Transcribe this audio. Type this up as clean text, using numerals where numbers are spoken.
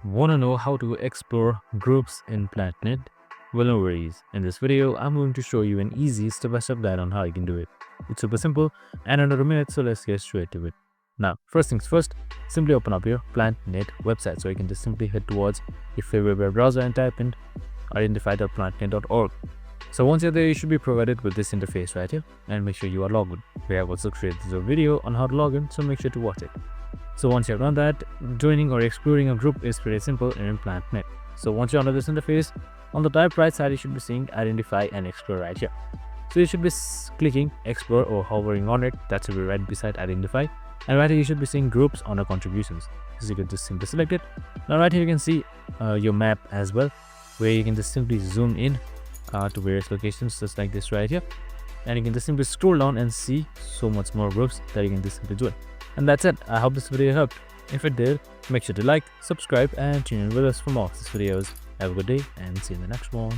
Want to know how to explore groups in PlantNet? Well, no worries. In this video, I'm going to show you an easy step-by-step guide on how you can do it. It's super simple and under a minute, so let's get straight to it. Now, first things first, simply open up your PlantNet website. So you can just simply head towards your favorite web browser and type in identify.plantnet.org. So once you're there, you should be provided with this interface right here, and make sure you are logged in. We have also created a video on how to log in, so make sure to watch it. So once you've done that, joining or exploring a group is pretty simple in PlantNet. So once you're under this interface, on the top right side, you should be seeing Identify and Explore right here. So you should be clicking Explore or hovering on it. That should be right beside Identify. And right here, you should be seeing Groups under Contributions. So you can just simply select it. Now right here, you can see your map as well, where you can just simply zoom in to various locations, just like this right here. And you can just simply scroll down and see so much more groups that you can just simply join. And that's it. I hope this video helped. If it did, make sure to like, subscribe, and tune in with us for more of these videos. Have a good day and see you in the next one.